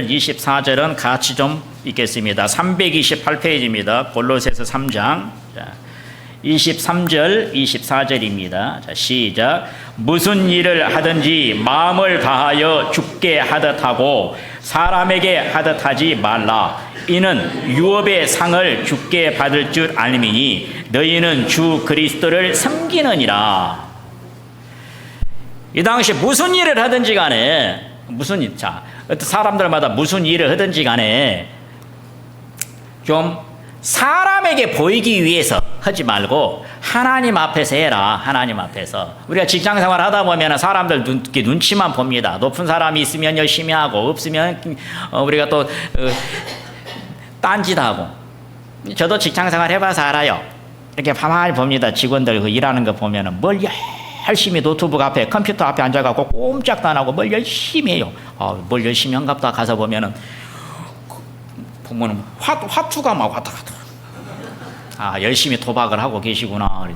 24절은 같이 좀 읽겠습니다. 328페이지입니다. 골로새서 3장 23절 24절입니다. 자, 시작. 무슨 일을 하든지 마음을 다하여 주께 하듯 하고 사람에게 하듯 하지 말라. 이는 유업의 상을 주께 받을 줄 알미니 너희는 주 그리스도를 섬기느니라. 이 당시 무슨 일을 하든지 간에 사람들마다 무슨 일을 하든지 간에 좀 사람에게 보이기 위해서 하지 말고 하나님 앞에서 해라. 하나님 앞에서. 우리가 직장생활 하다 보면 사람들 눈치만 봅니다. 높은 사람이 있으면 열심히 하고 없으면 우리가 또 딴짓하고. 저도 직장생활 해봐서 알아요. 이렇게 가만히 봅니다. 직원들 일하는 거 보면 뭘 열심히 노트북 앞에 컴퓨터 앞에 앉아갖고 꼼짝도 안 하고 뭘 열심히 해요. 뭘 열심히 한가 보다 가서 보면은 보면은 화투가 막 왔다 갔다. 열심히 도박을 하고 계시구나.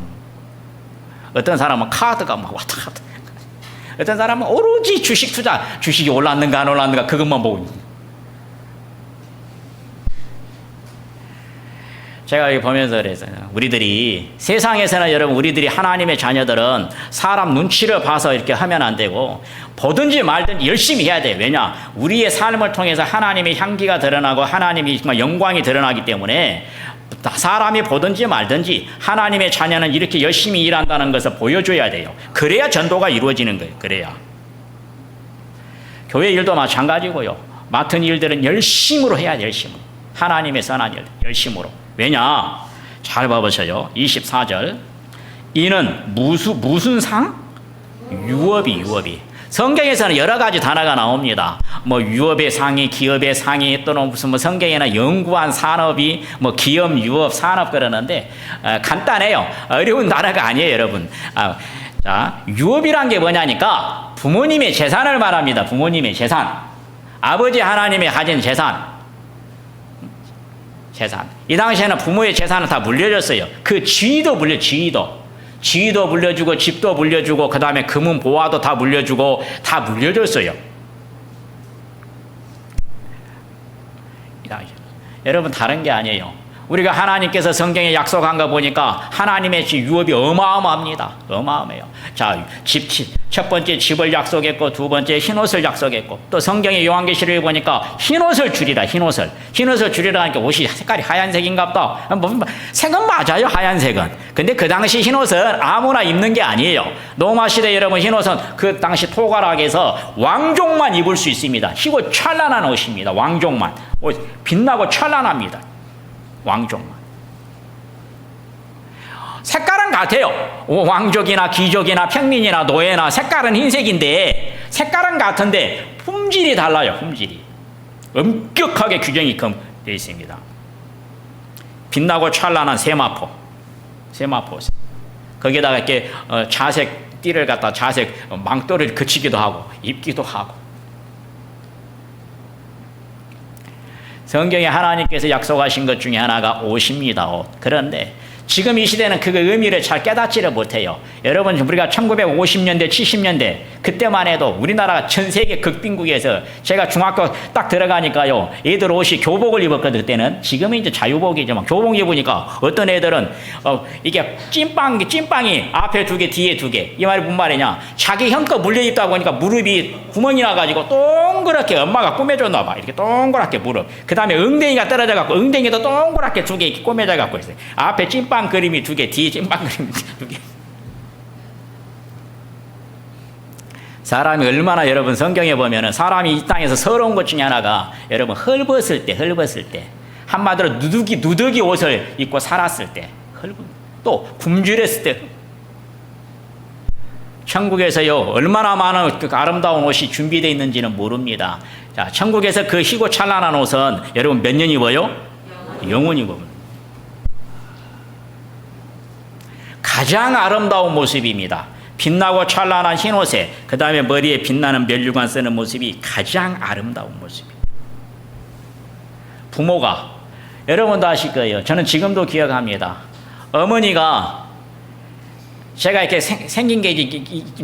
어떤 사람은 카드가 막 왔다 갔다. 어떤 사람은 오로지 주식 투자, 주식이 올랐는가 안 올랐는가 그것만 보고 있는. 제가 여기 보면서 그래서요. 우리들이 세상에서는 여러분 우리들이 하나님의 자녀들은 사람 눈치를 봐서 이렇게 하면 안 되고 보든지 말든지 열심히 해야 돼요. 왜냐? 우리의 삶을 통해서 하나님의 향기가 드러나고 하나님의 정말 영광이 드러나기 때문에 사람이 보든지 말든지 하나님의 자녀는 이렇게 열심히 일한다는 것을 보여줘야 돼요. 그래야 전도가 이루어지는 거예요. 그래야. 교회 일도 마찬가지고요. 맡은 일들은 열심으로 해야 돼요. 열심으로. 하나님의 선한 일 열심으로. 왜냐? 잘 봐보세요. 24절. 이는 무슨 상? 유업이. 성경에서는 여러 가지 단어가 나옵니다. 뭐 유업의 상이, 기업의 상이, 또는 무슨 뭐 성경에는 연구한 산업이, 뭐 기업, 유업, 산업 그러는데 간단해요. 어려운 단어가 아니에요, 여러분. 자, 유업이란 게 뭐냐니까 부모님의 재산을 말합니다. 부모님의 재산. 아버지 하나님의 가진 재산. 이 당시에는 부모의 재산은 다 물려줬어요. 그 지위도 물려주고 집도 물려주고 그 다음에 금은 보화도 다 물려주고 다 물려줬어요. 이 당시 여러분 다른 게 아니에요. 우리가 하나님께서 성경에 약속한 거 보니까 하나님의 유업이 어마어마합니다. 어마어마해요. 자, 첫 번째 집을 약속했고, 두 번째 흰옷을 약속했고, 또 성경의 요한계시록에 보니까 흰옷을 주리라, 흰옷을 주리라 하니까 옷이 색깔이 하얀색인가 보다. 색은 맞아요, 하얀색은. 근데 그 당시 흰옷은 아무나 입는 게 아니에요. 로마 시대 여러분, 흰옷은 그 당시 토가락에서 왕족만 입을 수 있습니다. 희고 찬란한 옷입니다. 왕족만. 빛나고 찬란합니다. 왕족만. 색깔은 같아요. 왕족이나 귀족이나 평민이나 노예나 색깔은 흰색인데, 색깔은 같은데 품질이 달라요. 품질이 엄격하게 규정이 되어 있습니다. 빛나고 찬란한 세마포 거기에다가 이렇게 자색 띠를 갖다 자색 망토를 그치기도 하고 입기도 하고. 성경에 하나님께서 약속하신 것 중에 하나가 옷입니다. 옷. 그런데 지금 이 시대는 그 의미를 잘 깨닫지를 못해요. 여러분, 우리가 1950년대, 70년대 그때만 해도 우리나라가 전 세계 극빈국에서 제가 중학교 딱 들어가니까요, 애들 옷이 교복을 입었거든. 그때는. 지금은 이제 자유복이지만 교복 입으니까 어떤 애들은 이게 찐빵이 앞에 두 개, 뒤에 두 개. 이 말이 무슨 말이냐? 자기 형껏 물려 입다 보니까 무릎이 구멍이 나가지고 동그랗게 엄마가 꾸며줬나 봐. 이렇게 동그랗게 무릎. 그 다음에 엉덩이가 떨어져 갖고 엉덩이도 동그랗게 두 개 이렇게 꾸며져 갖고 있어요. 앞에 찐빵 그림이 두 개, 뒤에 찐빵 그림이 두 개. 사람이 얼마나, 여러분, 성경에 보면은 사람이 이 땅에서 서러운 것 중에 하나가, 여러분, 헐벗을 때 한마디로 누더기 옷을 입고 살았을 때, 또 굶주렸을 때, 천국에서요 얼마나 많은 아름다운 옷이 준비되어 있는지는 모릅니다. 자, 천국에서 그 희고 찬란한 옷은 여러분 몇 년 입어요? 영원히 입어요. 가장 아름다운 모습입니다. 빛나고 찬란한 흰옷에 그 다음에 머리에 빛나는 면류관 쓰는 모습이 가장 아름다운 모습입니다. 부모가, 여러분도 아실 거예요. 저는 지금도 기억합니다. 어머니가, 제가 이렇게 생긴 게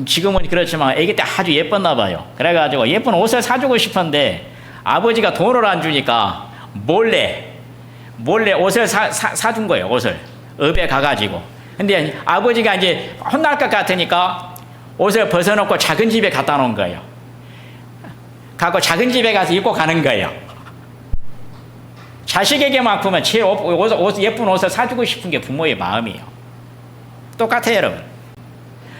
지금은 그렇지만 아기 때 아주 예뻤나 봐요. 그래가지고 예쁜 옷을 사주고 싶은데 아버지가 돈을 안 주니까 몰래 옷을 사준 거예요. 옷을 업에 가가지고. 근데 아버지가 이제 혼날 것 같으니까 옷을 벗어놓고 작은 집에 갖다 놓은 거예요. 가고 작은 집에 가서 입고 가는 거예요. 자식에게만큼은 예쁜 옷을 사주고 싶은 게 부모의 마음이에요. 똑같아요, 여러분.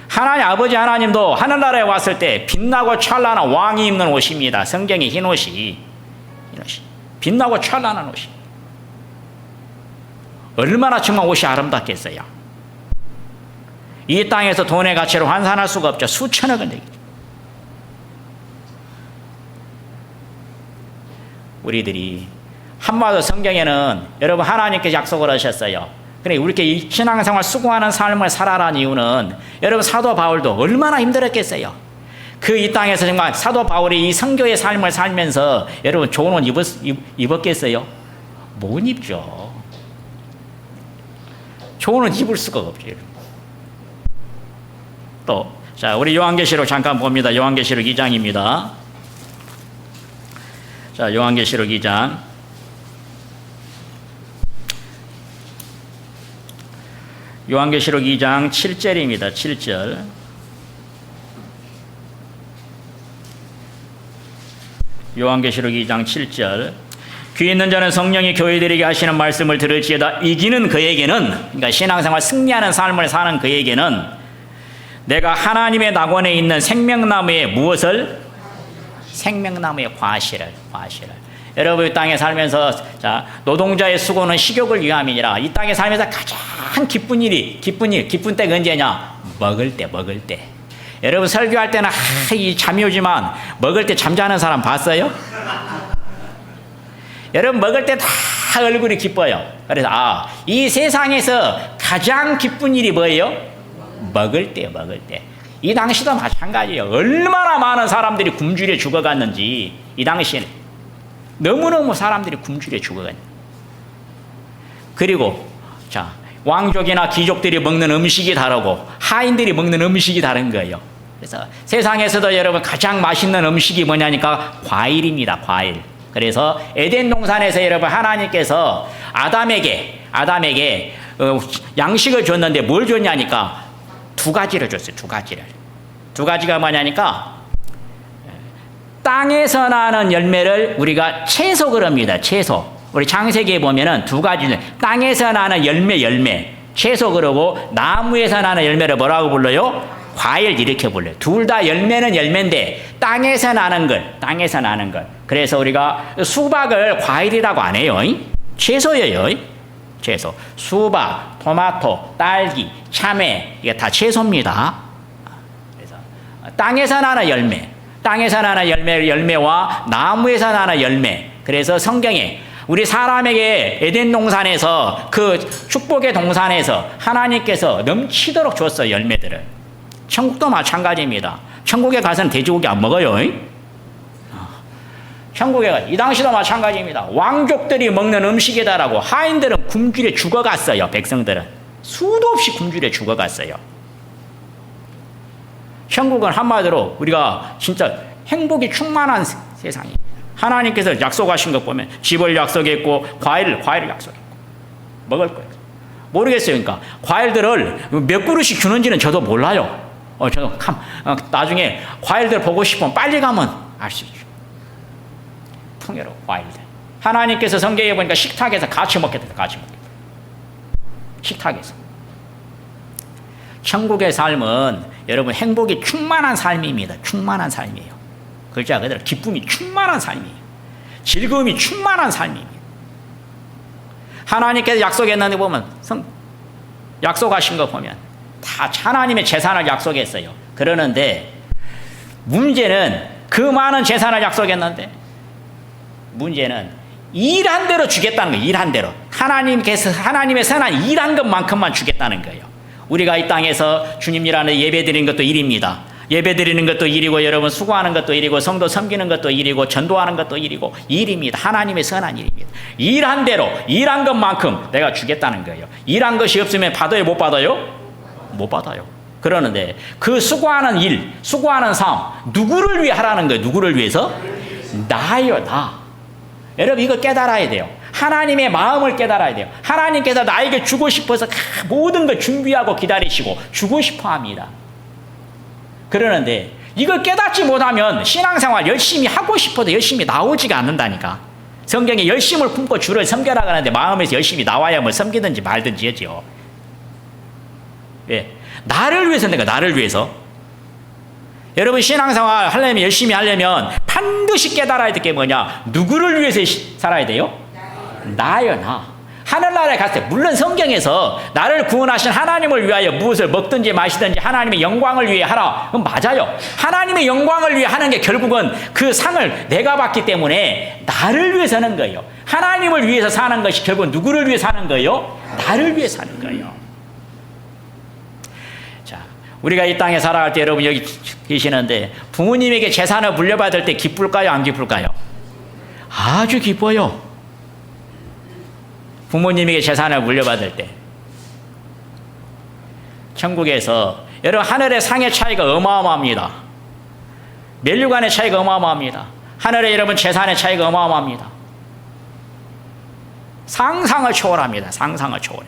하나님, 아버지 하나님도 하늘나라에 왔을 때 빛나고 찬란한 왕이 입는 옷입니다. 성경의 흰옷이. 빛나고 찬란한 옷이. 얼마나 정말 옷이 아름답겠어요. 이 땅에서 돈의 가치로 환산할 수가 없죠. 수천억은 되겠죠. 우리들이 한마디로 성경에는 여러분 하나님께서 약속을 하셨어요. 그래, 이렇게 이 신앙생활 수고하는 삶을 살아라는 이유는, 여러분 사도 바울도 얼마나 힘들었겠어요. 그 이 땅에서 정말 사도 바울이 이 선교의 삶을 살면서 여러분 좋은 옷 입었겠어요? 못 입죠. 좋은 옷 입을 수가 없죠. 또, 자, 우리 요한계시록 잠깐 봅니다. 요한계시록 2장입니다. 자, 요한계시록 2장. 요한계시록 2장 7절입니다. 7절. 요한계시록 2장 7절. 귀 있는 자는 성령이 교회들에게 하시는 말씀을 들을지어다. 이기는 그에게는, 그러니까 신앙생활 승리하는 삶을 사는 그에게는 내가 하나님의 낙원에 있는 생명나무의 무엇을? 생명나무의 과실을. 여러분 이 땅에 살면서, 자, 노동자의 수고는 식욕을 위함이니라. 이 땅에 살면서 가장 기쁜 때가 언제냐? 먹을 때. 여러분 설교할 때는 이 잠이 오지만 먹을 때 잠자는 사람 봤어요? 여러분 먹을 때 다 얼굴이 기뻐요. 그래서 이 세상에서 가장 기쁜 일이 뭐예요? 먹을 때. 이 당시도 마찬가지예요. 얼마나 많은 사람들이 굶주려 죽어갔는지, 이 당시에는 너무너무 사람들이 굶주려 죽어갔는지. 그리고 자, 왕족이나 귀족들이 먹는 음식이 다르고 하인들이 먹는 음식이 다른 거예요. 그래서 세상에서도 여러분 가장 맛있는 음식이 뭐냐니까 과일입니다. 그래서 에덴 동산에서 여러분 하나님께서 아담에게 양식을 줬는데 뭘 줬냐니까 두 가지를 줬어요. 두 가지가 뭐냐니까 땅에서 나는 열매를 우리가 채소 그럽니다. 채소. 우리 창세기에 보면은 두 가지 땅에서 나는 열매 채소 그러고 나무에서 나는 열매를 뭐라고 불러요? 과일 이렇게 불러요. 둘 다 열매는 열매인데 땅에서 나는 걸. 그래서 우리가 수박을 과일이라고 안 해요. 채소예요. 채소. 수박, 토마토, 딸기, 참외 이게 다 채소입니다. 그래서 땅에서 나는 열매와 나무에서 나는 열매. 그래서 성경에 우리 사람에게 에덴 동산에서 그 축복의 동산에서 하나님께서 넘치도록 줬어요. 열매들을. 천국도 마찬가지입니다. 천국에 가서는 돼지고기 안 먹어요. 천국에 이 당시도 마찬가지입니다. 왕족들이 먹는 음식이다라고 하인들은 굶주려 죽어갔어요. 백성들은 수도 없이 굶주려 죽어갔어요. 천국은 한마디로 우리가 진짜 행복이 충만한 세상입니다. 하나님께서 약속하신 것 보면 집을 약속했고 과일을 약속했고 먹을 거예요. 모르겠어요. 그러니까 과일들을 몇 그릇씩 주는지는 저도 몰라요. 저도 나중에 과일들 보고 싶으면 빨리 가면 알 수 있죠. 풍요로워 과일들. 하나님께서 성경에 보니까 식탁에서 같이 먹겠다. 식탁에서. 천국의 삶은 여러분 행복이 충만한 삶입니다. 충만한 삶이에요. 글자 그대로 기쁨이 충만한 삶이에요. 즐거움이 충만한 삶입니다. 하나님께서 약속했는데 보면 약속하신 거 보면 다 하나님의 재산을 약속했어요. 그러는데 문제는 그 많은 재산을 약속했는데 문제는 일한 대로 주겠다는 거예요. 일한 대로. 하나님께서 하나님의 선한 일한 것만큼만 주겠다는 거예요. 우리가 이 땅에서 주님 일 안에 예배 드리는 것도 일입니다. 예배 드리는 것도 일이고 여러분 수고하는 것도 일이고 성도 섬기는 것도 일이고 전도하는 것도 일이고 일입니다. 하나님의 선한 일입니다. 일한 대로 일한 것만큼 내가 주겠다는 거예요. 일한 것이 없으면 받아요? 못 받아요? 못 받아요. 그러는데 그 수고하는 일, 수고하는 삶 누구를 위해 하라는 거예요? 누구를 위해서? 나요. 나. 여러분 이거 깨달아야 돼요. 하나님의 마음을 깨달아야 돼요. 하나님께서 나에게 주고 싶어서 모든 걸 준비하고 기다리시고 주고 싶어 합니다. 그러는데 이걸 깨닫지 못하면 신앙생활 열심히 하고 싶어도 열심히 나오지가 않는다니까. 성경에 열심을 품고 주를 섬겨라 하는데 마음에서 열심히 나와야 뭘 섬기든지 말든지 하죠. 왜? 나를 위해서 내가 나를 위해서. 여러분 신앙생활 하려면 열심히 하려면 반드시 깨달아야 될 게 뭐냐? 누구를 위해서 살아야 돼요? 나요. 나. 하늘나라에 갔을 때 물론 성경에서 나를 구원하신 하나님을 위하여 무엇을 먹든지 마시든지 하나님의 영광을 위해 하라. 그건 맞아요. 하나님의 영광을 위해 하는 게 결국은 그 상을 내가 받기 때문에 나를 위해 사는 거예요. 하나님을 위해서 사는 것이 결국은 누구를 위해 사는 거예요? 나를 위해 사는 거예요. 자, 우리가 이 땅에 살아갈 때 여러분 여기 계시는데 부모님에게 재산을 물려받을 때 기쁠까요? 안 기쁠까요? 아주 기뻐요. 부모님에게 재산을 물려받을 때 천국에서 여러분 하늘의 상의 차이가 어마어마합니다. 멸류관의 차이가 어마어마합니다. 하늘의 여러분 재산의 차이가 어마어마합니다. 상상을 초월합니다. 상상을 초월해.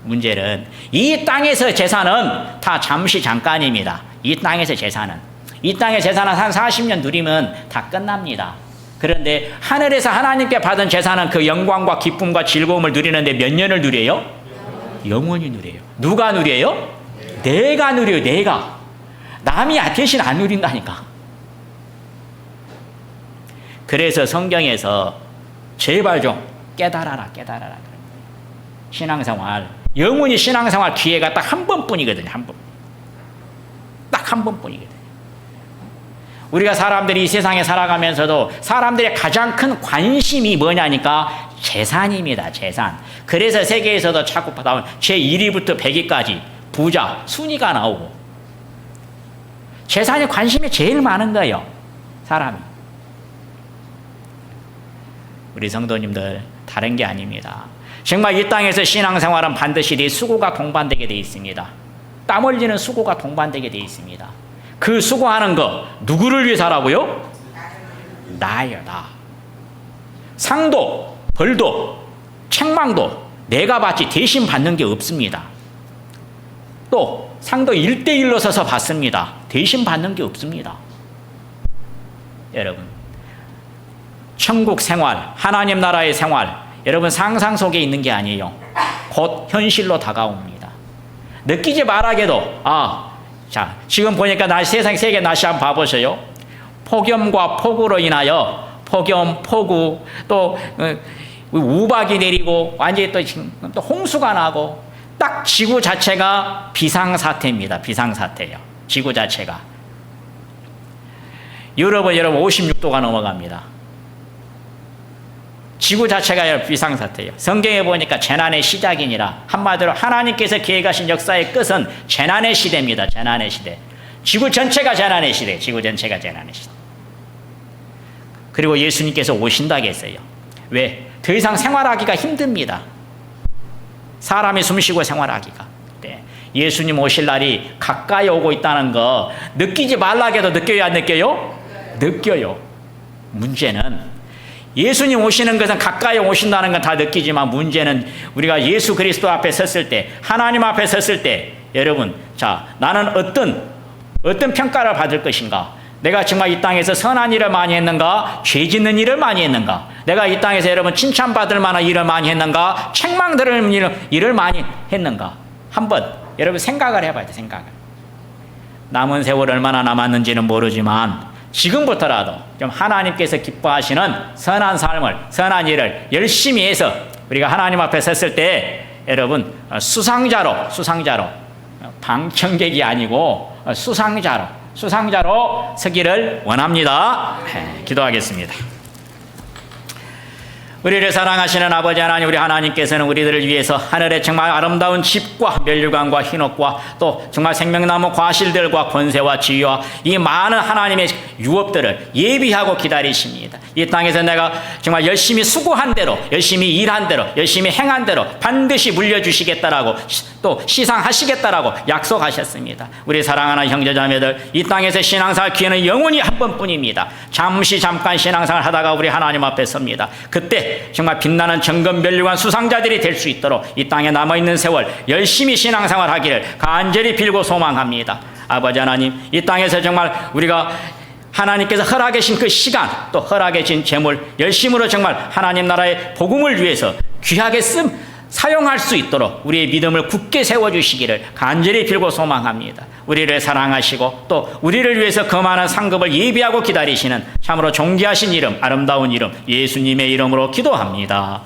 문제는 이 땅에서 재산은 다 잠시 잠깐입니다. 이 땅에서 재산은 이 땅의 재산은 한 40년 누리면 다 끝납니다. 그런데 하늘에서 하나님께 받은 재산은 그 영광과 기쁨과 즐거움을 누리는데 몇 년을 누려요? 영원히 누려요. 누가 누려요? 내가 누려요. 내가. 남이 대신 안 누린다니까. 그래서 성경에서 제발 좀 깨달아라. 신앙생활 영원히 신앙생활 기회가 딱 한 번뿐이거든요. 한 번. 딱 한 번뿐이거든요. 우리가 사람들이 이 세상에 살아가면서도 사람들의 가장 큰 관심이 뭐냐니까 재산입니다. 재산. 그래서 세계에서도 자꾸 나오는 제1위부터 100위까지 부자 순위가 나오고 재산에 관심이 제일 많은 거예요. 사람이. 우리 성도님들 다른 게 아닙니다. 정말 이 땅에서 신앙생활은 반드시 내 수고가 동반되게 되어 있습니다. 땀 흘리는 수고가 동반되게 되어 있습니다. 그 수고하는 거 누구를 위해서 하라고요? 나요. 나. 상도, 벌도, 책망도 내가 받지 대신 받는 게 없습니다. 또 상도 1대1로 서서 받습니다. 대신 받는 게 없습니다. 여러분, 천국 생활, 하나님 나라의 생활, 여러분 상상 속에 있는 게 아니에요. 곧 현실로 다가옵니다. 느끼지 말아게도 자, 지금 보니까 세상 세계 날씨 한번 봐보세요. 폭염과 폭우로 인하여 폭염, 폭우, 또 우박이 내리고 완전히 또 홍수가 나고 딱 지구 자체가 비상사태입니다. 비상사태예요. 지구 자체가. 유럽은 여러분 56도가 넘어갑니다. 지구 자체가 비상사태예요. 성경에 보니까 재난의 시작이니라. 한마디로 하나님께서 계획하신 역사의 끝은 재난의 시대입니다. 재난의 시대. 지구 전체가 재난의 시대. 지구 전체가 재난의 시대. 그리고 예수님께서 오신다고 했어요. 왜? 더 이상 생활하기가 힘듭니다. 사람이 숨쉬고 생활하기가. 네. 예수님 오실 날이 가까이 오고 있다는 거 느끼지 말라 해도 느껴요, 안 느껴요? 느껴요. 문제는 예수님 오시는 것은 가까이 오신다는 건 다 느끼지만 문제는 우리가 예수 그리스도 앞에 섰을 때, 하나님 앞에 섰을 때, 여러분, 자, 나는 어떤 평가를 받을 것인가? 내가 정말 이 땅에서 선한 일을 많이 했는가? 죄 짓는 일을 많이 했는가? 내가 이 땅에서 여러분 칭찬받을 만한 일을 많이 했는가? 책망 들을 일을 많이 했는가? 한번 여러분 생각을 해봐야 돼. 생각을. 남은 세월 얼마나 남았는지는 모르지만 지금부터라도 좀 하나님께서 기뻐하시는 선한 삶을, 선한 일을 열심히 해서 우리가 하나님 앞에 섰을 때 여러분 수상자로 방청객이 아니고 수상자로 서기를 원합니다. 기도하겠습니다. 우리를 사랑하시는 아버지 하나님, 우리 하나님께서는 우리들을 위해서 하늘에 정말 아름다운 집과 멸류관과 흰옷과 또 정말 생명나무 과실들과 권세와 지위와 이 많은 하나님의 유업들을 예비하고 기다리십니다. 이 땅에서 내가 정말 열심히 수고한 대로, 열심히 일한 대로, 열심히 행한 대로 반드시 물려주시겠다라고 또 시상하시겠다라고 약속하셨습니다. 우리 사랑하는 형제자매들, 이 땅에서 신앙생활 기회는 영원히 한 번뿐입니다. 잠깐 신앙생활 하다가 우리 하나님 앞에 섭니다. 그때 정말 빛나는 정금멸류관 수상자들이 될 수 있도록 이 땅에 남아있는 세월 열심히 신앙생활 하기를 간절히 빌고 소망합니다. 아버지 하나님, 이 땅에서 정말 우리가 하나님께서 허락해 주신 그 시간, 또 허락해 주신 재물 열심으로 정말 하나님 나라의 복음을 위해서 귀하게 사용할 수 있도록 우리의 믿음을 굳게 세워주시기를 간절히 빌고 소망합니다. 우리를 사랑하시고 또 우리를 위해서 그 많은 상급을 예비하고 기다리시는 참으로 존귀하신 이름, 아름다운 이름 예수님의 이름으로 기도합니다.